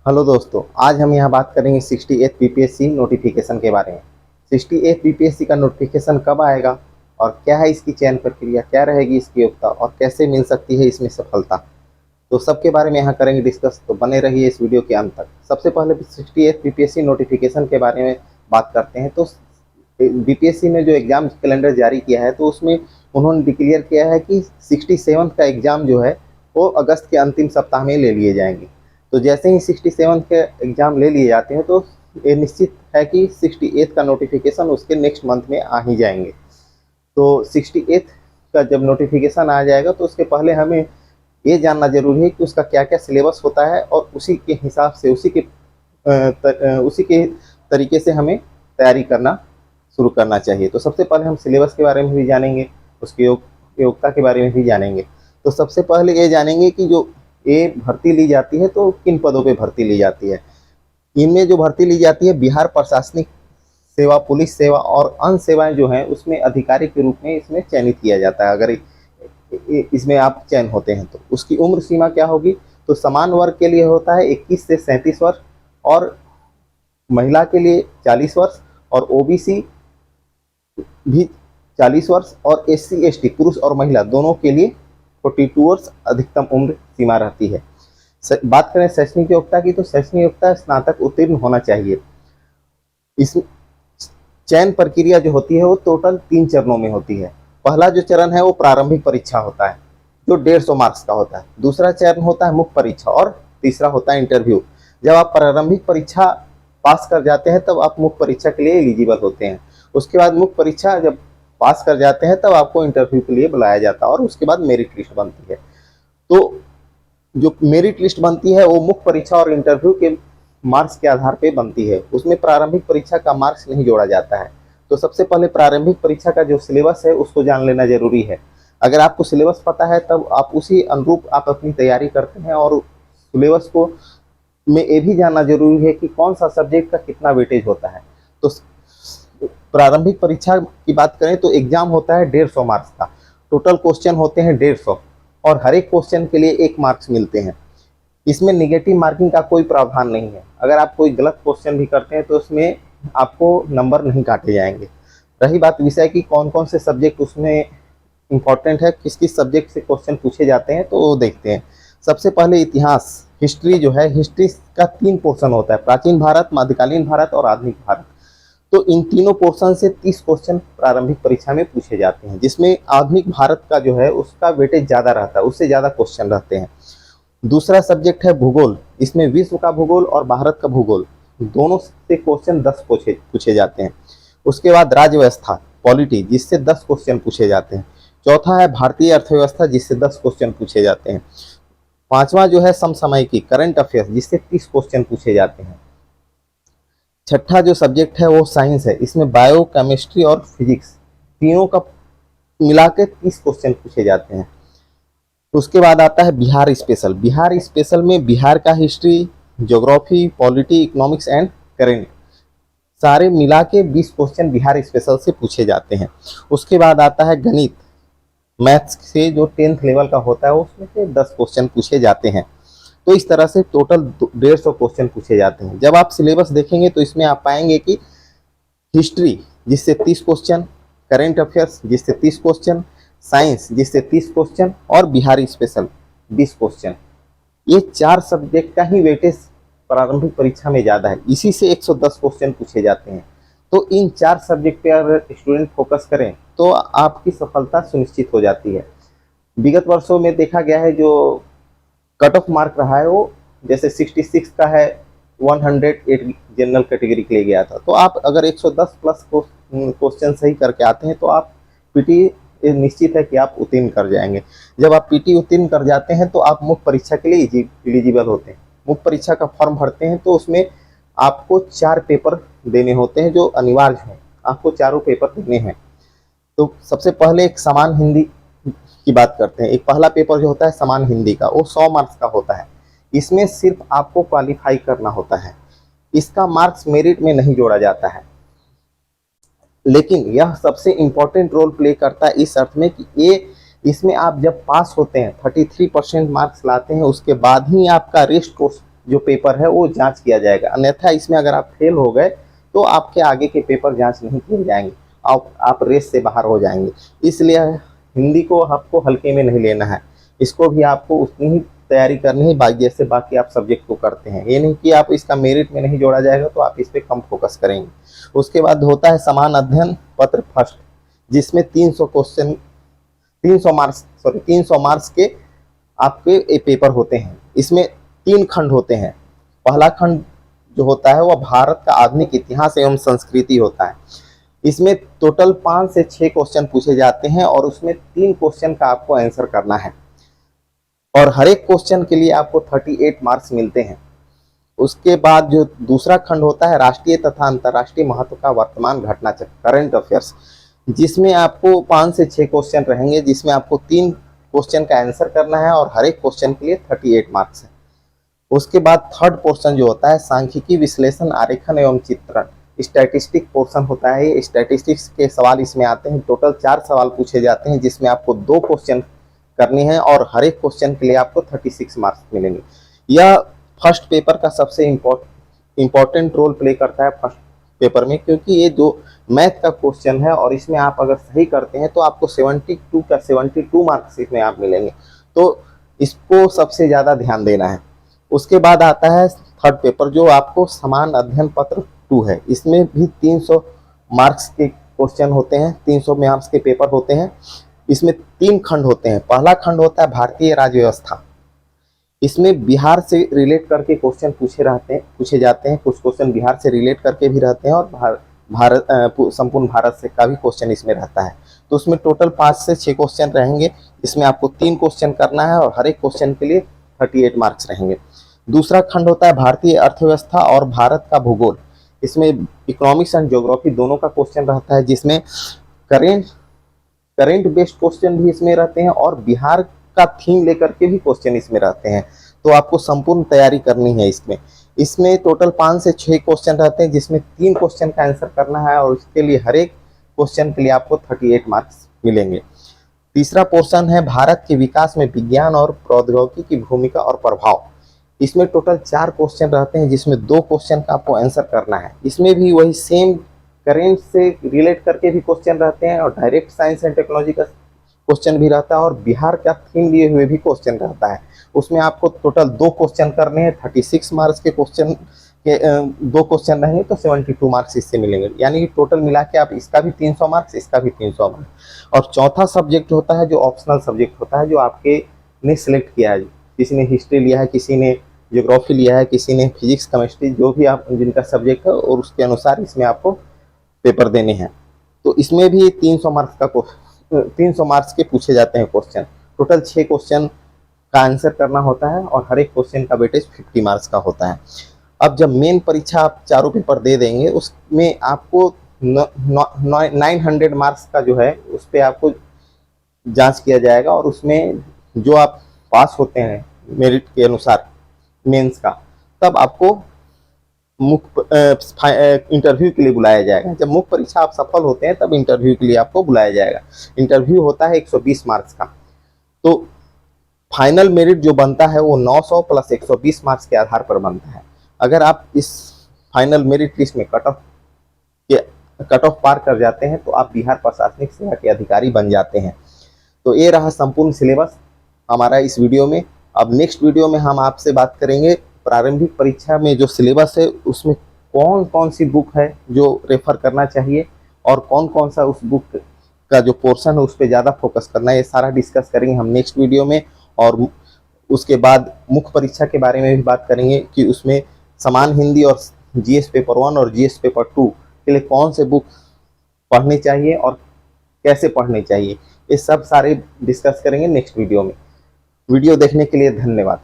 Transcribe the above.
Hello दोस्तों, आज हम यहाँ बात करेंगे 68 बीपीएससी नोटिफिकेशन के बारे में। 68 बीपीएससी का नोटिफिकेशन कब आएगा और क्या है इसकी चयन प्रक्रिया, क्या रहेगी इसकी योग्यता और कैसे मिल सकती है इसमें सफलता, तो सबके बारे में यहाँ करेंगे डिस्कस। तो बने रहिए इस वीडियो के अंत तक। सबसे पहले 68 बीपीएससी नोटिफिकेशन के बारे में बात करते हैं। तो बीपीएससी ने जो एग्जाम कैलेंडर जारी किया है तो उसमें उन्होंने डिक्लेयर किया है कि 67 का एग्जाम जो है वो अगस्त के अंतिम सप्ताह में ले लिए जाएंगे। तो जैसे ही 67 के एग्ज़ाम ले लिए जाते हैं तो ये निश्चित है कि 68 का नोटिफिकेशन उसके नेक्स्ट मंथ में आ ही जाएंगे। तो 68 का जब नोटिफिकेशन आ जाएगा तो उसके पहले हमें ये जानना जरूरी है कि उसका क्या क्या सिलेबस होता है और उसी के हिसाब से उसी के तरीके से हमें तैयारी करना शुरू करना चाहिए। तो सबसे पहले हम सिलेबस के बारे में भी जानेंगे, उसकी योग्यता के बारे में भी जानेंगे। तो सबसे पहले ये जानेंगे कि जो ये भर्ती ली जाती है तो किन पदों पे भर्ती ली जाती है। इनमें जो भर्ती ली जाती है बिहार प्रशासनिक सेवा, पुलिस सेवा और अन्य सेवाएं जो हैं उसमें अधिकारी के रूप में इसमें चयनित किया जाता है। अगर इसमें आप चयन होते हैं तो उसकी उम्र सीमा क्या होगी, तो समान वर्ग के लिए होता है 21 से 37 वर्ष और महिला के लिए 40 वर्ष और ओबीसी भी 40 वर्ष और SC ST पुरुष और महिला दोनों के लिए 42 वर्ष अधिकतम उम्र सीमा रहती है। बात करें शैक्षणिक योग्यता की, तो शैक्षणिक योग्यता स्नातक उत्तीर्ण होना चाहिए। इस चयन प्रक्रिया जो होती है वो टोटल 3 चरणों में होती है। पहला जो चरण है वो प्रारंभिक परीक्षा होता है जो 150 मार्क्स का होता है। दूसरा चरण होता है मुख्य परीक्षा और तीसरा होता है इंटरव्यू। जब आप प्रारंभिक परीक्षा पास कर जाते हैं तब आप मुख्य परीक्षा के लिए एलिजिबल होते हैं। उसके बाद मुख्य परीक्षा जब पास कर जाते हैं तब आपको इंटरव्यू के लिए बुलाया जाता है और उसके बाद मेरिट लिस्ट बनती है। तो जो मेरिट लिस्ट बनती है वो मुख्य परीक्षा और इंटरव्यू के मार्क्स के आधार पे बनती है। उसमें प्रारंभिक परीक्षा का मार्क्स नहीं जोड़ा जाता है। तो सबसे पहले प्रारंभिक परीक्षा का जो सिलेबस है उसको जान लेना जरूरी है। अगर आपको सिलेबस पता है तब आप उसी अनुरूप आप अपनी तैयारी करते हैं। और सिलेबस को में ये भी जानना जरूरी है कि कौन सा सब्जेक्ट का कितना वेटेज होता है। तो प्रारंभिक परीक्षा की बात करें तो एग्जाम होता है 150 मार्क्स का। टोटल क्वेश्चन होते हैं 150 और हर एक क्वेश्चन के लिए 1 मार्क्स मिलते हैं। इसमें निगेटिव मार्किंग का कोई प्रावधान नहीं है। अगर आप कोई गलत क्वेश्चन भी करते हैं तो उसमें आपको नंबर नहीं काटे जाएंगे। रही बात विषय की, कौन कौन से सब्जेक्ट उसमें इंपॉर्टेंट है, किस किस सब्जेक्ट से क्वेश्चन पूछे जाते हैं, तो वो देखते हैं। सबसे पहले इतिहास, हिस्ट्री जो है, हिस्ट्री का 3 पोर्शन होता है, प्राचीन भारत, मध्यकालीन भारत और आधुनिक भारत। तो इन तीनों पोर्शन से 30 क्वेश्चन प्रारंभिक परीक्षा में पूछे जाते हैं, जिसमें आधुनिक भारत का जो है उसका वेटेज ज़्यादा रहता है, उससे ज़्यादा क्वेश्चन रहते हैं। दूसरा सब्जेक्ट है भूगोल। इसमें विश्व का भूगोल और भारत का भूगोल दोनों से क्वेश्चन 10 पूछे जाते हैं। उसके बाद राज्य व्यवस्था, पॉलिटी, जिससे 10 क्वेश्चन पूछे जाते हैं। चौथा है भारतीय अर्थव्यवस्था, जिससे 10 क्वेश्चन पूछे जाते हैं। पांचवा जो है समसामयिकी, करंट अफेयर्स, जिससे 30 क्वेश्चन पूछे जाते हैं। छठा जो सब्जेक्ट है वो साइंस है। इसमें बायो, केमिस्ट्री और फिजिक्स तीनों का मिला के 30 क्वेश्चन पूछे जाते हैं। उसके बाद आता है बिहार स्पेशल। बिहार स्पेशल में बिहार का history, geography, polity, economics and current सारे मिला के 20 क्वेश्चन बिहार स्पेशल से पूछे जाते हैं। उसके बाद आता है गणित, मैथ्स से जो 10th लेवल का होता है उसमें से 10 क्वेश्चन पूछे जाते हैं। तो इस तरह से टोटल 150 क्वेश्चन पूछे जाते हैं। जब आप सिलेबस देखेंगे तो इसमें आप पाएंगे कि हिस्ट्री जिससे 30 क्वेश्चन, करेंट अफेयर्स जिससे 30 क्वेश्चन, साइंस जिससे 30 क्वेश्चन और बिहारी स्पेशल 20 क्वेश्चन, ये 4 सब्जेक्ट का ही वेटेज प्रारंभिक परीक्षा में ज़्यादा है। इसी से 110 क्वेश्चन पूछे जाते हैं। तो इन 4 सब्जेक्ट पे अगर स्टूडेंट फोकस करें तो आपकी सफलता सुनिश्चित हो जाती है। विगत वर्षों में देखा गया है जो कट ऑफ मार्क रहा है वो जैसे 66 का है, 108 जनरल कैटेगरी के लिए गया था। तो आप अगर 110 प्लस क्वेश्चन सही करके आते हैं तो आप पीटी निश्चित है कि आप उत्तीर्ण कर जाएंगे। जब आप पीटी उत्तीर्ण कर जाते हैं तो आप मुख्य परीक्षा के लिए एलिजिबल होते हैं। मुख्य परीक्षा का फॉर्म भरते हैं तो उसमें आपको 4 पेपर देने होते हैं जो अनिवार्य हैं। आपको चारों पेपर देने हैं। तो सबसे पहले एक समान हिंदी की बात करते हैं। एक पहला पेपर जो होता है समान हिंदी का, वो 100 मार्क्स का होता है। इसमें सिर्फ आपको क्वालिफाई करना होता है। इसका मार्क्स मेरिट में नहीं जोड़ा जाता है। लेकिन यह सबसे इम्पोर्टेंट रोल प्ले करता है इस अर्थ में कि ये इसमें आप जब पास होते हैं 33% मार्क्स लाते हैं, उसके बाद ही आपका रेस्ट कोर्स जो पेपर है वो जांच किया जाएगा। अन्यथा इसमें अगर आप फेल हो गए तो आपके आगे के पेपर जांच नहीं किए जाएंगे, आप रेस से बाहर हो जाएंगे। इसलिए हिंदी को आपको हल्के में नहीं लेना है, इसको भी आपको उतनी ही तैयारी करनी है जैसे बाकी आप सब्जेक्ट को करते हैं। ये नहीं कि आप इसका मेरिट में नहीं जोड़ा जाएगा तो आप इस पर कम फोकस करेंगे। उसके बाद होता है समान अध्ययन पत्र फर्स्ट, जिसमें 300 क्वेश्चन 300 मार्क्स के आपके पेपर होते हैं। इसमें 3 खंड होते हैं। पहला खंड जो होता है वह भारत का आधुनिक इतिहास एवं संस्कृति होता है। इसमें टोटल 5 से 6 क्वेश्चन पूछे जाते हैं और उसमें 3 क्वेश्चन का आपको आंसर करना है और हर एक क्वेश्चन के लिए आपको 38 मार्क्स मिलते हैं। उसके बाद जो दूसरा खंड होता है राष्ट्रीय तथा अंतर्राष्ट्रीय महत्व का वर्तमान घटना चक्र, करंट अफेयर्स, जिसमें आपको 5 से 6 क्वेश्चन रहेंगे, जिसमें आपको 3 क्वेश्चन का आंसर करना है और हर एक क्वेश्चन के लिए 38 मार्क्स है। उसके बाद थर्ड पोर्शन जो होता है सांख्यिकी विश्लेषण आरेखन एवं चित्रण, स्टैटिस्टिक पोर्शन होता है। ये स्टैटिस्टिक्स के सवाल इसमें आते हैं। टोटल 4 सवाल पूछे जाते हैं, जिसमें आपको 2 क्वेश्चन करनी है और हर एक क्वेश्चन के लिए आपको 36 मार्क्स मिलेंगे। यह फर्स्ट पेपर का सबसे इम्पोर्टेंट रोल प्ले करता है फर्स्ट पेपर में, क्योंकि ये जो मैथ का क्वेश्चन है और इसमें आप अगर सही करते हैं तो आपको 72 मार्क्स इसमें आप मिलेंगे। तो इसको सबसे ज़्यादा ध्यान देना है। उसके बाद आता है थर्ड पेपर जो आपको समान अध्ययन पत्र 2 है। इसमें भी 300 मार्क्स के क्वेश्चन होते हैं, 300 मार्क्स के पेपर होते हैं। इसमें 3 खंड होते हैं। पहला खंड होता है भारतीय राज्य व्यवस्था। इसमें बिहार से रिलेट करके क्वेश्चन पूछे जाते हैं। कुछ क्वेश्चन बिहार से रिलेट करके भी रहते हैं और संपूर्ण भारत से का भी क्वेश्चन इसमें रहता है। तो उसमें टोटल 5 से 6 क्वेश्चन रहेंगे। इसमें आपको 3 क्वेश्चन करना है और हर एक क्वेश्चन के लिए 38 मार्क्स रहेंगे। दूसरा खंड होता है भारतीय अर्थव्यवस्था और भारत का भूगोल। इसमें इकोनॉमिक्स एंड ज्योग्राफी दोनों का क्वेश्चन रहता है, जिसमें करेंट बेस्ड क्वेश्चन भी इसमें रहते हैं और बिहार का थीम लेकर के भी क्वेश्चन इसमें रहते हैं। तो आपको संपूर्ण तैयारी करनी है इसमें टोटल 5 से 6 क्वेश्चन रहते हैं, जिसमें 3 क्वेश्चन का आंसर करना है और उसके लिए हर एक क्वेश्चन के लिए आपको 38 मार्क्स मिलेंगे। तीसरा पोर्शन है भारत के विकास में विज्ञान और प्रौद्योगिकी की भूमिका और प्रभाव। इसमें टोटल 4 क्वेश्चन रहते हैं, जिसमें 2 क्वेश्चन का आपको आंसर करना है। इसमें भी वही सेम करेंट से रिलेट करके भी क्वेश्चन रहते हैं और डायरेक्ट साइंस एंड टेक्नोलॉजी का क्वेश्चन भी रहता है और बिहार का थीम लिए हुए भी क्वेश्चन रहता है। उसमें आपको टोटल 2 क्वेश्चन करने हैं। 36 मार्क्स के क्वेश्चन के 2 क्वेश्चन रहेंगे तो 72 मार्क्स इससे मिलेंगे। यानी टोटल मिला के आप इसका भी 300 मार्क्स, इसका भी 300 मार्क्स। और चौथा सब्जेक्ट होता है जो ऑप्शनल सब्जेक्ट होता है, जो आपके ने सिलेक्ट किया है। किसी ने हिस्ट्री लिया है, किसी ने ज्योग्राफी लिया है, किसी ने फिजिक्स केमिस्ट्री, जो भी आप जिनका सब्जेक्ट है और उसके अनुसार इसमें आपको पेपर देने हैं। तो इसमें भी 300 मार्क्स के पूछे जाते हैं क्वेश्चन। टोटल 6 क्वेश्चन का आंसर करना होता है और हर एक क्वेश्चन का वेटेज 50 मार्क्स का होता है। अब जब मेन परीक्षा आप चारों पेपर दे देंगे, उसमें आपको 900 मार्क्स का जो है उस पर आपको जांच किया जाएगा और उसमें जो आप पास होते हैं मेरिट के अनुसार मेंस का, तब आपको मुख्य इंटरव्यू के लिए बुलाया जाएगा। जब मुख्य परीक्षा आप सफल होते हैं तब इंटरव्यू के लिए आपको बुलाया जाएगा। इंटरव्यू होता है 120 मार्क्स का। तो फाइनल मेरिट जो बनता है वो 900 प्लस 120 मार्क्स के आधार पर बनता है। अगर आप इस फाइनल मेरिट लिस्ट में कट ऑफ पार कर जाते हैं तो आप बिहार प्रशासनिक सेवा के अधिकारी बन जाते हैं। तो ये रहा संपूर्ण सिलेबस हमारा इस वीडियो में। अब नेक्स्ट वीडियो में हम आपसे बात करेंगे प्रारंभिक परीक्षा में जो सिलेबस है उसमें कौन कौन सी बुक है जो रेफर करना चाहिए और कौन कौन सा उस बुक का जो पोर्शन है उस पर ज़्यादा फोकस करना है, ये सारा डिस्कस करेंगे हम नेक्स्ट वीडियो में। और उसके बाद मुख्य परीक्षा के बारे में भी बात करेंगे कि उसमें समान हिंदी और जीएस पेपर 1 और जीएस पेपर 2 के लिए कौन से बुक पढ़ने चाहिए और कैसे पढ़ने चाहिए, ये सब सारे डिस्कस करेंगे नेक्स्ट वीडियो में। वीडियो देखने के लिए धन्यवाद।